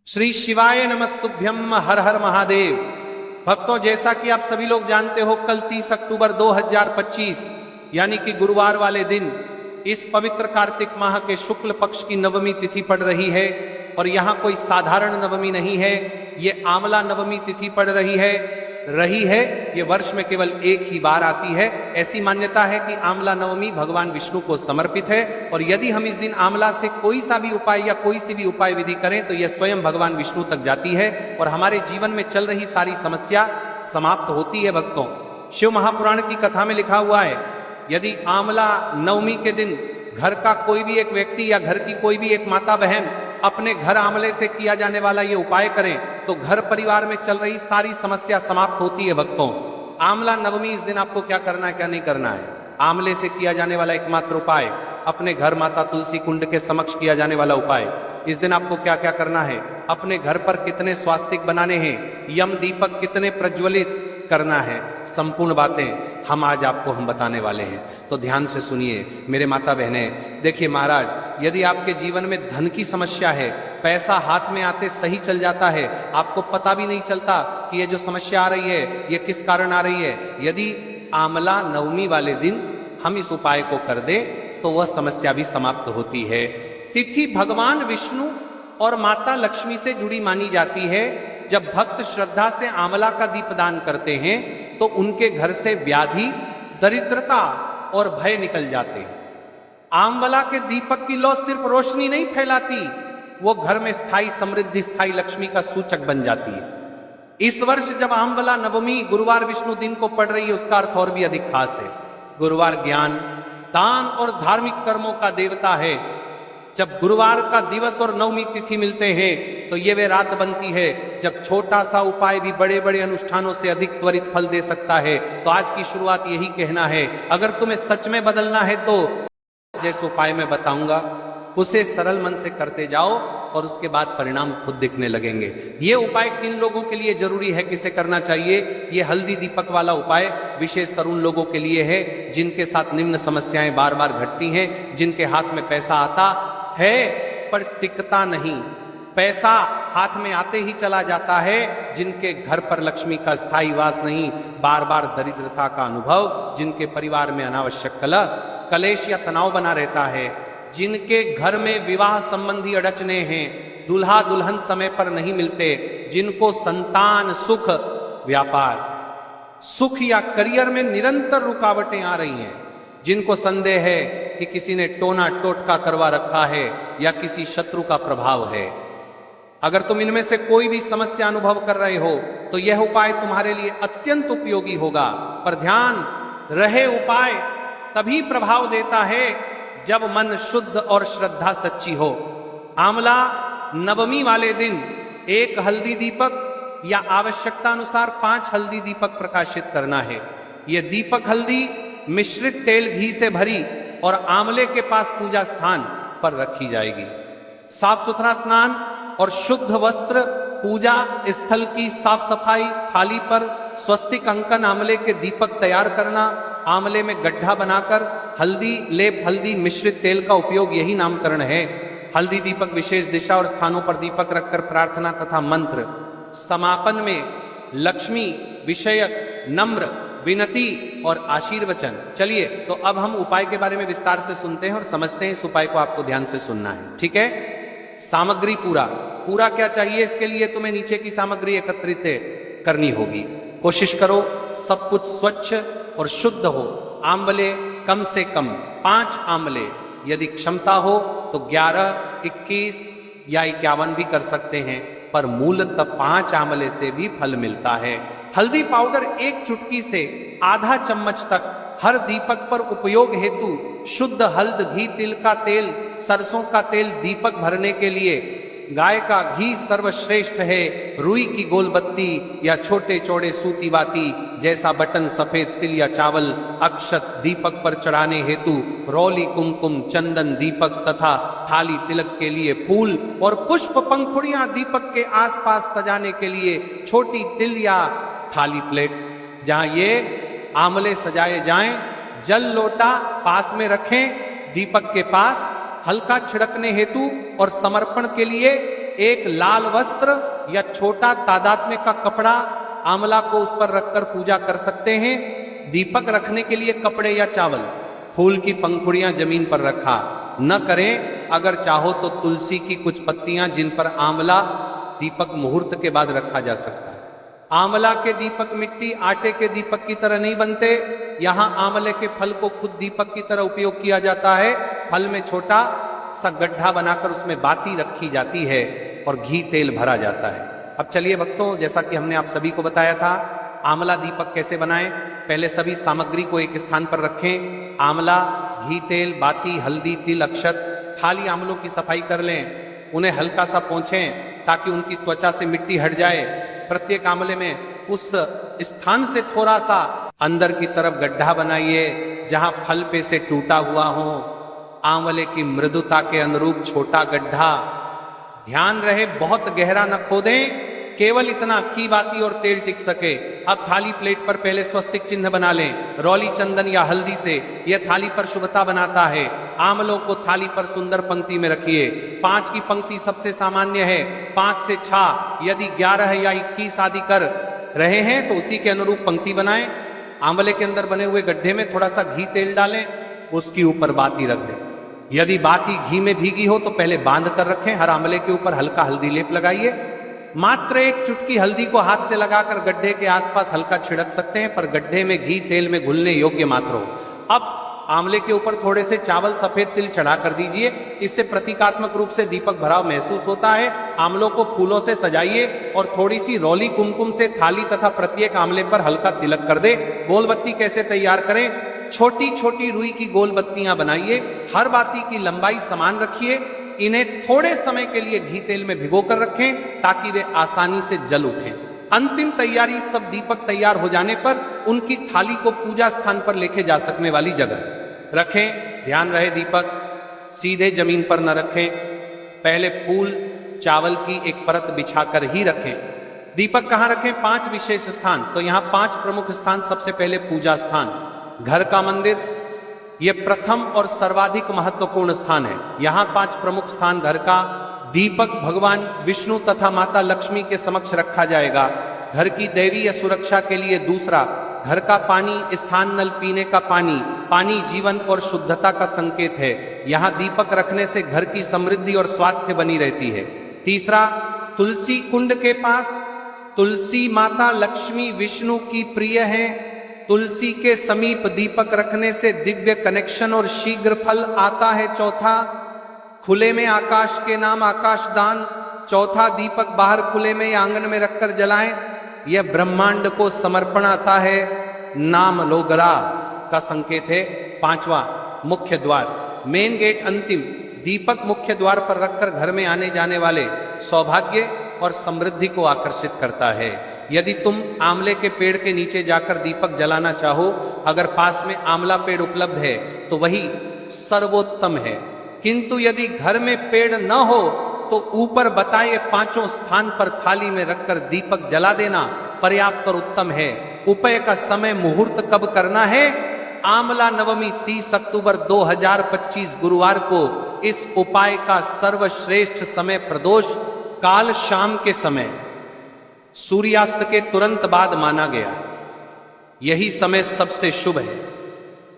श्री शिवाय नमस्तुभ्यम। हर हर महादेव। भक्तों, जैसा कि आप सभी लोग जानते हो, कल 30 अक्टूबर 2025 यानी कि गुरुवार वाले दिन इस पवित्र कार्तिक माह के शुक्ल पक्ष की नवमी तिथि पड़ रही है। और यहां कोई साधारण नवमी नहीं है, ये आंवला नवमी तिथि पड़ रही है। ये वर्ष में केवल एक ही बार आती है। ऐसी मान्यता है कि आंवला नवमी भगवान विष्णु को समर्पित है। और यदि हम इस दिन आंवला से कोई सा भी उपाय या कोई सी भी उपाय विधि करें तो यह स्वयं भगवान विष्णु तक जाती है और हमारे जीवन में चल रही सारी समस्या समाप्त होती है। भक्तों, शिव महापुराण की कथा में लिखा हुआ है, यदि आंवला नवमी के दिन घर का कोई भी एक व्यक्ति या घर की कोई भी एक माता बहन अपने घर आंवले से किया जाने वाला ये उपाय करें तो घर परिवार में चल रही सारी समस्या समाप्त होती है। भक्तों, आंवला नवमी इस दिन आपको क्या करना है, क्या नहीं करना है। आंवले से किया जाने वाला एकमात्र उपाय, अपने घर माता तुलसी कुंड के समक्ष किया जाने वाला उपाय। इस दिन आपको क्या क्या करना है, अपने घर पर कितने स्वास्तिक बनाने हैं, यम दीपक कितने प्रज्वलित करना है, संपूर्ण बातें हम आपको बताने वाले हैं। तो ध्यान से सुनिए मेरे माता बहने। देखिए महाराज, यदि आपके जीवन में धन की समस्या है, पैसा हाथ में आते सही चल जाता है, आपको पता भी नहीं चलता कि ये जो समस्या आ रही है ये किस कारण आ रही है, यदि आंवला नवमी वाले दिन हम इस उपाय को कर दे तो वह समस्या भी समाप्त होती है। तिथि भगवान विष्णु और माता लक्ष्मी से जुड़ी मानी जाती है। जब भक्त श्रद्धा से आंवला का दीपदान करते हैं तो उनके घर से व्याधि, दरिद्रता और भय निकल जाते हैं। आंवला के दीपक की लौ सिर्फ रोशनी नहीं फैलाती, वो घर में स्थायी समृद्धि, स्थायी लक्ष्मी का सूचक बन जाती है। इस वर्ष जब आंवला नवमी गुरुवार विष्णु दिन को पड़ रही है, उसका अर्थ और भी अधिक खास है। गुरुवार ज्ञान, दान और धार्मिक कर्मों का देवता है। जब गुरुवार का दिवस और नवमी तिथि मिलते हैं तो ये वे रात बनती है जब छोटा सा उपाय भी बड़े बड़े अनुष्ठानों से अधिक त्वरित फल दे सकता है। तो आज की शुरुआत यही कहना है, अगर तुम्हें सच में बदलना है तो जैसे उपाय मैं बताऊंगा उसे सरल मन से करते जाओ और उसके बाद परिणाम खुद दिखने लगेंगे। ये उपाय किन लोगों के लिए जरूरी है, किसे करना चाहिए? ये हल्दी दीपक वाला उपाय विशेषकर उन लोगों के लिए है जिनके साथ निम्न समस्याएं बार बार घटती हैं, जिनके हाथ में पैसा आता है पर टिकता नहीं, पैसा हाथ में आते ही चला जाता है, जिनके घर पर लक्ष्मी का स्थायी वास नहीं, बार बार दरिद्रता का अनुभव, जिनके परिवार में अनावश्यक कलेश या तनाव बना रहता है, जिनके घर में विवाह संबंधी अड़चने हैं, दूल्हा दुल्हन समय पर नहीं मिलते, जिनको संतान सुख, व्यापार सुख या करियर में निरंतर रुकावटें आ रही हैं, जिनको संदेह है कि किसी ने टोना टोटका करवा रखा है या किसी शत्रु का प्रभाव है। अगर तुम इनमें से कोई भी समस्या अनुभव कर रहे हो तो यह उपाय तुम्हारे लिए अत्यंत उपयोगी होगा। पर ध्यान रहे, उपाय तभी प्रभाव देता है जब मन शुद्ध और श्रद्धा सच्ची हो। आंवला नवमी वाले दिन एक हल्दी दीपक या आवश्यकता अनुसार 5 हल्दी दीपक प्रकाशित करना है। यह दीपक हल्दी मिश्रित तेल घी से भरी और आंवले के पास पूजा स्थान पर रखी जाएगी। साफ सुथरा स्नान और शुद्ध वस्त्र, पूजा स्थल की साफ सफाई, थाली पर स्वस्तिक अंकन, आंवले के दीपक तैयार करना, आंवले में गड्ढा बनाकर हल्दी लेप, हल्दी मिश्रित तेल का उपयोग, यही नामकरण है। हल्दी दीपक विशेष दिशा और स्थानों पर दीपक रखकर प्रार्थना तथा मंत्र। समापन में लक्ष्मी विषयक नम्र विनती और आशीर्वचन। चलिए तो अब हम उपाय के बारे में विस्तार से सुनते हैं और समझते हैं। इस उपाय को आपको ध्यान से सुनना है, ठीक है? सामग्री पूरा क्या चाहिए इसके लिए तुम्हें नीचे की सामग्री एकत्रित करनी होगी। कोशिश करो सब कुछ स्वच्छ और शुद्ध हो। आंवले कम से कम 5 आंवले, यदि क्षमता हो तो 11, 21 या 51 भी कर सकते हैं, पर मूलतः 5 आंवले से भी फल मिलता है। हल्दी पाउडर 1 चुटकी से आधा चम्मच तक हर दीपक पर उपयोग हेतु शुद्ध हल्द, घी, तिल का तेल, सरसों का तेल दीपक भरने के लिए। गाय का घी सर्वश्रेष्ठ है। रुई की गोलबत्ती या छोटे चौड़े सूती बाती जैसा बटन, सफेद तिल या चावल, अक्षत दीपक पर चढ़ाने हेतु, रौली, कुमकुम, चंदन दीपक तथा थाली तिलक के लिए फूल और पुष्प पंखुड़ियां दीपक के आसपास सजाने के लिए, छोटी तिल या थाली प्लेट जहां ये आंवले सजाए जाएं। जल लोटा पास में रखें, दीपक के पास हल्का छिड़कने हेतु और समर्पण के लिए एक लाल वस्त्र या छोटा तादात्म्य का कपड़ा आंवला को उस पर रखकर पूजा कर सकते हैं। दीपक रखने के लिए कपड़े या चावल, फूल की पंखुड़ियां जमीन पर रखा न करें। अगर चाहो तो तुलसी की कुछ पत्तियां जिन पर आंवला दीपक मुहूर्त के बाद रखा जा सकता है। आंवला के दीपक मिट्टी आटे के दीपक की तरह नहीं बनते। यहां आंवले के फल को खुद दीपक की तरह उपयोग किया जाता है। फल में छोटा सा गड्ढा बनाकर उसमें बाती रखी जाती है और घी तेल भरा जाता है। अब चलिए भक्तों, जैसा कि हमने आप सभी को बताया था, आंवला दीपक कैसे बनाएं। पहले सभी सामग्री को एक स्थान पर रखें। आंवला, घी तेल, बाती, हल्दी, तिल, अक्षत। थाली आंवलों की सफाई कर लें, उन्हें हल्का सा पोंछें ताकि उनकी त्वचा से मिट्टी हट जाए। प्रत्येक आंवले में उस स्थान से थोड़ा सा अंदर की तरफ गड्ढा बनाइए जहां फल पे से टूटा हुआ हो। आंवले की मृदुता के अनुरूप छोटा गड्ढा। ध्यान रहे बहुत गहरा न खोदें, केवल इतना कि बाती और तेल टिक सके। अब थाली प्लेट पर पहले स्वस्तिक चिन्ह बना लें, रौली, चंदन या हल्दी से। यह थाली पर शुभता बनाता है। आंवलों को थाली पर सुंदर पंक्ति में रखिए। 5 की पंक्ति सबसे सामान्य है। 5 से 6, यदि 11 या 21 आदि कर रहे हैं तो उसी के अनुरूप पंक्ति बनाएं। आंवले के अंदर बने हुए गड्ढे में थोड़ा सा घी तेल डालें, उसके ऊपर बाती रख दें। यदि बाती घी में भीगी हो तो पहले बांध कर रखें। हर आंवले के ऊपर हल्का हल्दी लेप लगाइए। मात्र एक चुटकी हल्दी को हाथ से लगाकर गड्ढे के आसपास हल्का छिड़क सकते हैं, पर गड्ढे में घी तेल में घुलने योग्य मात्र हो। अब आंवले के ऊपर थोड़े से चावल सफेद तिल चढ़ा कर दीजिए। इससे प्रतीकात्मक रूप से दीपक भराव महसूस होता है। आंवलों को फूलों से सजाइए और थोड़ी सी रौली कुमकुम से थाली तथा प्रत्येक आंवले पर हल्का तिलक कर दे। गोलबत्ती कैसे तैयार करें? छोटी छोटी रुई की गोल बत्तियां बनाइए। हर बाती की लंबाई समान रखिए। इन्हें थोड़े समय के लिए घी तेल में भिगो कर रखें ताकि वे आसानी से जल उठें। अंतिम तैयारी सब दीपक तैयार हो जाने पर उनकी थाली को पूजा स्थान पर लेके जा सकने वाली जगह रखें। ध्यान रहे दीपक सीधे जमीन पर न रखें। पहले फूल चावल की एक परत बिछाकर ही रखें। दीपक कहां रखें? 5 विशेष स्थान। तो यहां 5 प्रमुख स्थान। सबसे पहले पूजा स्थान, घर का मंदिर, यह प्रथम और सर्वाधिक महत्वपूर्ण स्थान है। यहां 5 प्रमुख स्थान घर का। दीपक भगवान विष्णु तथा माता लक्ष्मी के समक्ष रखा जाएगा। घर की दैवीय सुरक्षा के लिए दूसरा, घर का पानी, स्थान नल पीने का पानी। पानी जीवन और शुद्धता का संकेत है। यहां दीपक रखने से घर की समृद्धि और स्वास्थ्य बनी रहती है। तीसरा, तुलसी कुंड के पास। तुलसी माता लक्ष्मी विष्णु की प्रिय है। तुलसी के समीप दीपक रखने से दिव्य कनेक्शन और शीघ्र फल आता है। चौथा, खुले में आकाश के नाम आकाशदान। चौथा, दीपक बाहर खुले में या आंगन में रखकर जलाएं। यह ब्रह्मांड को समर्पण आता है। नाम लोगरा का संकेत है। 5वां, मुख्य द्वार, मेन गेट, अंतिम। दीपक मुख्य द्वार पर रखकर घर में आने जाने वाले सौभाग्य और समृद्धि को आकर्षित करता है। यदि तुम आंवले के पेड़ के नीचे जाकर दीपक जलाना चाहो, अगर पास में आंवला पेड़ उपलब्ध है तो वही सर्वोत्तम है। किंतु यदि घर में पेड़ न हो तो ऊपर बताए 5 स्थान पर थाली में रखकर दीपक जला देना पर्याप्त और उत्तम है। उपाय का समय मुहूर्त कब करना है? आंवला नवमी 30 अक्टूबर 2025 गुरुवार को इस उपाय का सर्वश्रेष्ठ समय प्रदोष काल शाम के समय सूर्यास्त के तुरंत बाद माना गया है। यही समय सबसे शुभ है।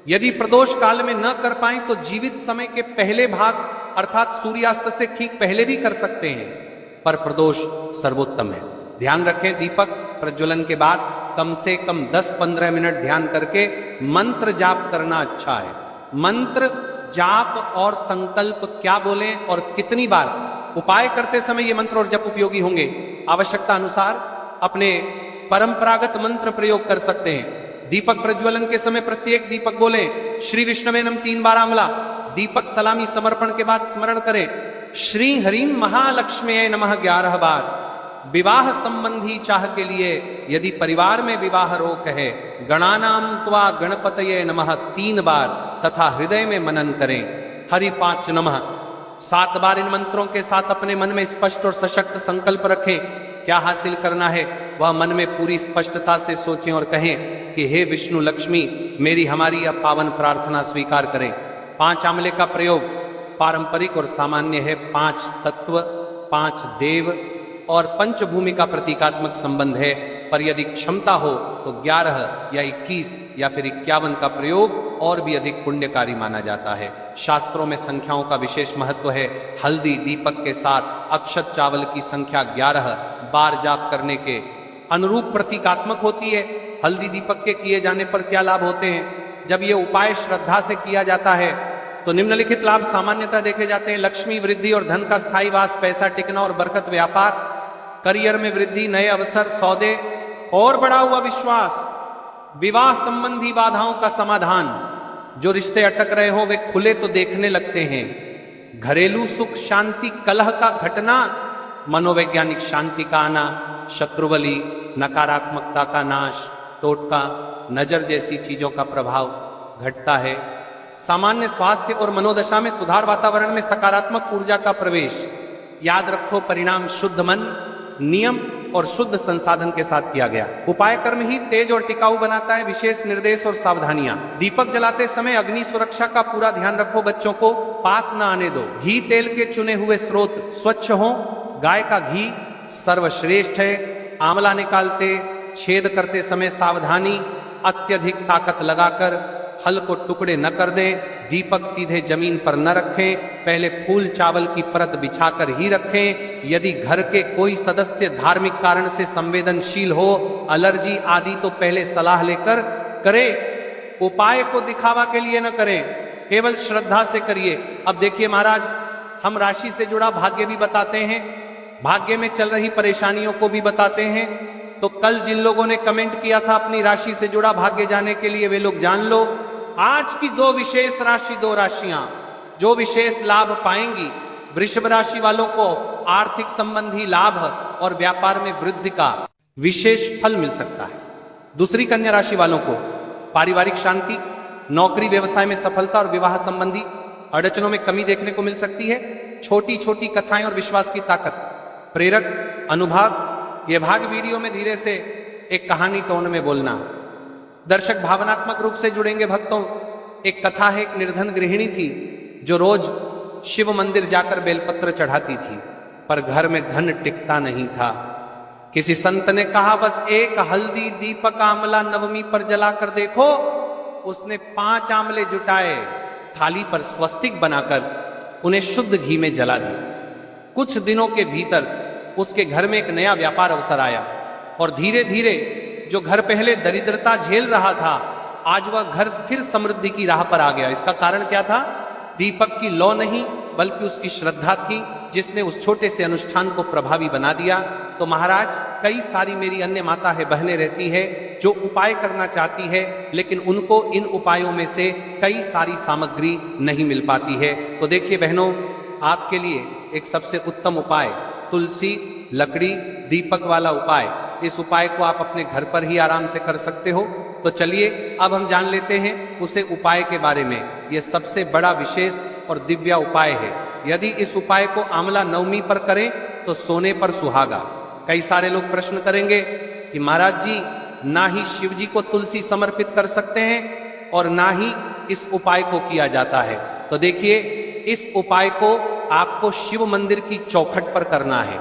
यदि प्रदोष काल में न कर पाए तो जीवित समय के पहले भाग अर्थात सूर्यास्त से ठीक पहले भी कर सकते हैं, पर प्रदोष सर्वोत्तम है। ध्यान रखें, दीपक प्रज्वलन के बाद कम से कम 10-15 मिनट ध्यान करके मंत्र जाप करना अच्छा है। मंत्र जाप और संकल्प क्या बोलें और कितनी बार, उपाय करते समय ये मंत्र और जप उपयोगी होंगे। आवश्यकता अनुसार अपने परंपरागत मंत्र प्रयोग कर सकते हैं। दीपक प्रज्वलन के समय प्रत्येक दीपक बोलें श्री विष्णवे नमः 3 बार आंवला। दीपक सलामी समर्पण के बाद स्मरण करें श्री हरिं महालक्ष्मी नमः 11 बार। विवाह संबंधी चाह के लिए यदि परिवार में विवाह रोक है, गणानाम त्वा गणपतये नमः 3 बार तथा हृदय में मनन करें हरि 5 नमः 7 बार। इन मंत्रों के साथ अपने मन में स्पष्ट और सशक्त संकल्प रखें। क्या हासिल करना है वह मन में पूरी स्पष्टता से सोचें और कहें कि हे विष्णु लक्ष्मी, मेरी हमारी यह पावन प्रार्थना स्वीकार करें। 5 आंवले का प्रयोग पारंपरिक और सामान्य है। 5 तत्व 5 देव और पंचभूमि का प्रतीकात्मक संबंध है, पर यदि क्षमता हो तो 11 या 21 या फिर 51 का प्रयोग और भी अधिक पुण्यकारी माना जाता है। शास्त्रों में संख्याओं का विशेष महत्व है। हल्दी दीपक के साथ अक्षत चावल की संख्या 11 बार जाप करने के अनुरूप प्रतीकात्मक होती है। हल्दी दीपक के किए जाने पर क्या लाभ होते हैं? जब ये उपाय श्रद्धा से किया जाता है तो निम्नलिखित लाभ सामान्यतः देखे जाते हैं। लक्ष्मी वृद्धि और धन का स्थायी वास, पैसा टिकना और बरकत, व्यापार करियर में वृद्धि, नए अवसर, सौदे और बढ़ा हुआ विश्वास, विवाह संबंधी बाधाओं का समाधान, जो रिश्ते अटक रहे हो वे खुले तो देखने लगते हैं, घरेलू सुख शांति, कलह का घटना, मनोवैज्ञानिक शांति का आना, शत्रुबली, नकारात्मकता का नाश, टोटका, नजर जैसी चीजों का प्रभाव घटता है, सामान्य स्वास्थ्य और मनोदशा में सुधार, वातावरण में सकारात्मक ऊर्जा का प्रवेश। याद रखो, परिणाम शुद्ध मन, नियम और शुद्ध संसाधन के साथ किया गया। उपाय कर्म ही तेज और टिकाऊ बनाता है। विशेष निर्देश और सावधानियां। दीपक जलाते समय अग्नि सुरक्षा का पूरा ध्यान रखो, बच्चों को पास न आने दो। घी तेल के चुने हुए स्रोत स्वच्छ हो, गाय का घी सर्वश्रेष्ठ है। आंवला निकालते छेद करते समय सावधानी, अत्यधिक ताकत लगाकर फल को टुकड़े न कर दें। दीपक सीधे जमीन पर न रखें, पहले फूल चावल की परत बिछाकर ही रखें। यदि घर के कोई सदस्य धार्मिक कारण से संवेदनशील हो, एलर्जी आदि, तो पहले सलाह लेकर करें। उपाय को दिखावा के लिए न करें, केवल श्रद्धा से करिए। अब देखिए महाराज, हम राशि से जुड़ा भाग्य भी बताते हैं, भाग्य में चल रही परेशानियों को भी बताते हैं। तो कल जिन लोगों ने कमेंट किया था अपनी राशि से जुड़ा भाग्य जानने के लिए, वे लोग जान लो। आज की 2 विशेष राशि, 2 राशियां जो विशेष लाभ पाएंगी। वृषभ राशि वालों को आर्थिक संबंधी लाभ और व्यापार में वृद्धि का विशेष फल मिल सकता है। दूसरी कन्या राशि वालों को पारिवारिक शांति, नौकरी व्यवसाय में सफलता और विवाह संबंधी अड़चनों में कमी देखने को मिल सकती है। छोटी छोटी कथाएं और विश्वास की ताकत, प्रेरक अनुभाग। यह भाग वीडियो में धीरे से एक कहानी टोन में बोलना। दर्शक भावनात्मक रूप से जुड़ेंगे भक्तों। एक कथा है, एक निर्धन गृहिणी थी जो रोज शिव मंदिर जाकर बेलपत्र चढ़ाती थी, पर घर में धन टिकता नहीं था। किसी संत ने कहा, बस एक हल्दी दीपक आंवला नवमी पर जलाकर देखो। उसने 5 आंवले जुटाए, थाली पर स्वस्तिक बनाकर उन्हें शुद्ध घी में जला दिया। कुछ दिनों के भीतर उसके घर में एक नया व्यापार अवसर आया और धीरे धीरे जो घर पहले दरिद्रता झेल रहा था, आज वह घर स्थिर समृद्धि की राह पर आ गया। इसका कारण क्या था? दीपक की लौ नहीं, बल्कि उसकी श्रद्धा थी, जिसने उस छोटे से अनुष्ठान को प्रभावी बना दिया। तो महाराज, कई सारी मेरी अन्य माता है, बहनें रहती है जो उपाय करना चाहती है, लेकिन उनको इन उपायों में से कई सारी सामग्री नहीं मिल पाती है। तो देखिए बहनों, आपके लिए एक सबसे उत्तम उपाय तुलसी लकड़ी दीपक वाला उपाय। इस उपाय को आप अपने घर पर ही आराम से कर सकते हो। तो चलिए अब हम जान लेते हैं उसे उपाय के बारे में। यह सबसे बड़ा विशेष और दिव्य उपाय है। यदि इस उपाय को आंवला नवमी पर करें तो सोने पर सुहागा। कई सारे लोग प्रश्न करेंगे कि महाराज जी, ना ही शिव जी को तुलसी समर्पित कर सकते हैं और ना ही इस उपाय को किया जाता है। तो देखिए, इस उपाय को आपको शिव मंदिर की चौखट पर करना है।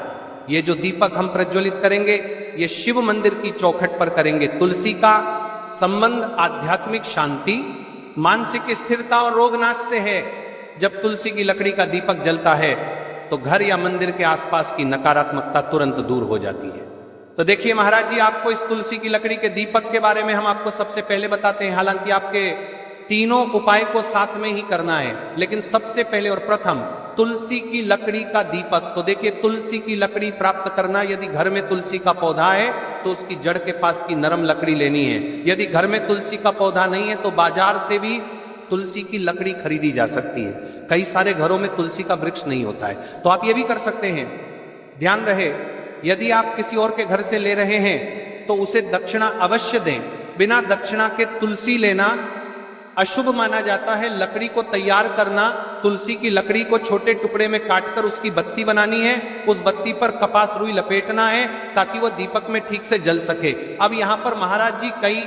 ये जो दीपक हम प्रज्वलित करेंगे, ये शिव मंदिर की चौखट पर करेंगे। तुलसी का संबंध आध्यात्मिक शांति, मानसिक स्थिरता और रोग नाश से है। जब तुलसी की लकड़ी का दीपक जलता है तो घर या मंदिर के आसपास की नकारात्मकता तुरंत दूर हो जाती है। तो देखिए महाराज जी, आपको इस तुलसी की लकड़ी के दीपक के बारे में हम आपको सबसे पहले बताते हैं। हालांकि आपके तीनों उपाय को साथ में ही करना है, लेकिन सबसे पहले और प्रथम तुलसी की लकड़ी का दीपक। तो देखिए, तुलसी की लकड़ी प्राप्त करना, यदि घर में तुलसी का पौधा है तो उसकी जड़ के पास की नरम लकड़ी लेनी है। यदि घर में तुलसी का पौधा नहीं है तो बाजार से भी तुलसी की लकड़ी खरीदी जा सकती है। कई सारे घरों में तुलसी का वृक्ष नहीं होता है, तो आप ये भी कर सकते हैं। ध्यान रहे, यदि आप किसी और के घर से ले रहे हैं तो उसे दक्षिणा अवश्य दें। बिना दक्षिणा के तुलसी लेना अशुभ माना जाता है। लकड़ी को तैयार करना, तुलसी की लकड़ी को छोटे टुकड़े में काटकर उसकी बत्ती बनानी है। उस बत्ती पर कपास रुई लपेटना है ताकि वह दीपक में ठीक से जल सके। अब यहाँ पर महाराज जी, कई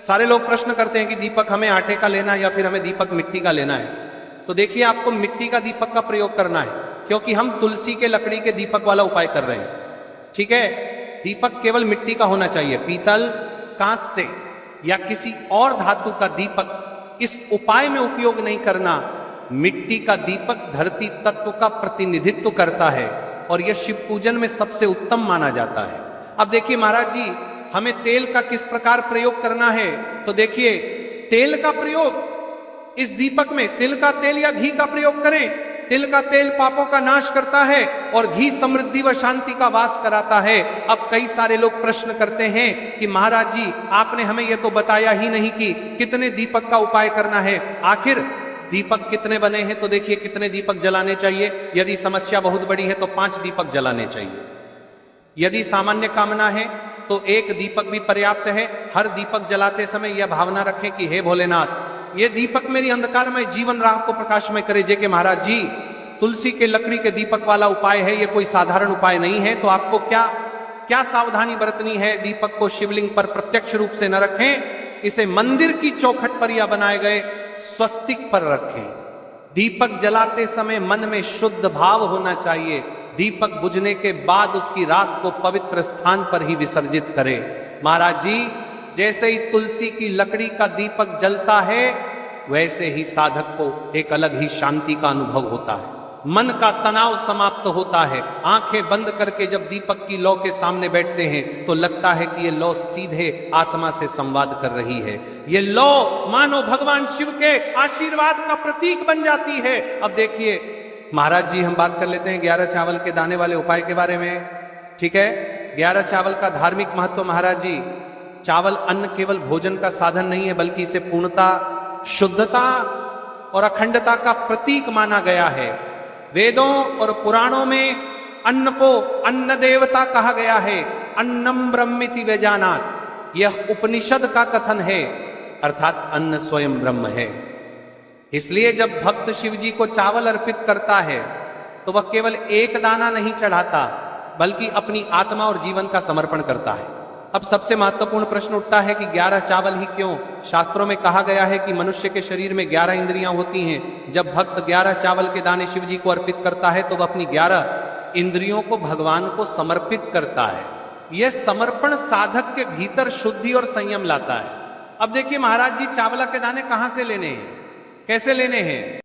सारे लोग प्रश्न करते हैं कि दीपक हमें आटे का लेना है या फिर हमें दीपक मिट्टी का लेना है। तो देखिए, आपको मिट्टी का दीपक का प्रयोग करना है। क्योंकि हम तुलसी के लकड़ी के दीपक वाला उपाय कर रहे हैं। ठीक है, दीपक केवल मिट्टी का होना चाहिए, पीतल, कांस्य या किसी और धातु का दीपक इस उपाय में उपयोग नहीं करना। मिट्टी का दीपक धरती तत्व का प्रतिनिधित्व करता है और यह शिव पूजन में सबसे उत्तम माना जाता है। अब देखिए महाराज जी, हमें तेल का किस प्रकार प्रयोग करना है, तो देखिए तेल का प्रयोग इस दीपक में तिल का तेल या घी का प्रयोग करें। तिल का तेल पापों का नाश करता है और घी समृद्धि व शांति का वास कराता है। अब कई सारे लोग प्रश्न करते हैं कि महाराज जी आपने हमें यह तो बताया ही नहीं कि कितने दीपक का उपाय करना है, आखिर दीपक कितने बने हैं। तो देखिए कितने दीपक जलाने चाहिए। यदि समस्या बहुत बड़ी है तो 5 दीपक जलाने चाहिए। यदि सामान्य कामना है तो 1 दीपक भी पर्याप्त है। हर दीपक जलाते समय यह भावना रखें कि हे भोलेनाथ, ये दीपक मेरी अंधकारमय जीवन राह को प्रकाशमय करे। जे के महाराज जी, तुलसी के लकड़ी के दीपक वाला उपाय है, ये कोई साधारण उपाय नहीं है। तो आपको क्या क्या सावधानी बरतनी है? दीपक को शिवलिंग पर प्रत्यक्ष रूप से न रखें, इसे मंदिर की चौखट पर या बनाए गए स्वस्तिक पर रखें। दीपक जलाते समय मन में शुद्ध भाव होना चाहिए। दीपक बुझने के बाद उसकी राख को पवित्र स्थान पर ही विसर्जित करें। महाराज जी, जैसे ही तुलसी की लकड़ी का दीपक जलता है वैसे ही साधक को एक अलग ही शांति का अनुभव होता है, मन का तनाव समाप्त होता है। आंखें बंद करके जब दीपक की लौ के सामने बैठते हैं तो लगता है कि ये लौ सीधे आत्मा से संवाद कर रही है। ये लौ मानो भगवान शिव के आशीर्वाद का प्रतीक बन जाती है। अब देखिए महाराज जी, हम बात कर लेते हैं 11 चावल के दाने वाले उपाय के बारे में। ठीक है, 11 चावल का धार्मिक महत्व। महाराज जी, चावल अन्न केवल भोजन का साधन नहीं है, बल्कि इसे पूर्णता, शुद्धता और अखंडता का प्रतीक माना गया है। वेदों और पुराणों में अन्न को अन्न देवता कहा गया है। अन्नम ब्रह्मिति व्यजानात्, यह उपनिषद का कथन है, अर्थात अन्न स्वयं ब्रह्म है। इसलिए जब भक्त शिव जी को चावल अर्पित करता है तो वह केवल 1 दाना नहीं चढ़ाता, बल्कि अपनी आत्मा और जीवन का समर्पण करता है। अब सबसे महत्वपूर्ण प्रश्न उठता है कि 11 चावल ही क्यों? शास्त्रों में कहा गया है कि मनुष्य के शरीर में 11 इंद्रियां होती हैं। जब भक्त 11 चावल के दाने शिव जी को अर्पित करता है तो वह अपनी 11 इंद्रियों को भगवान को समर्पित करता है। यह समर्पण साधक के भीतर शुद्धि और संयम लाता है। अब देखिए महाराज जी, चावला के दाने कहां से लेने हैं, कैसे लेने हैं?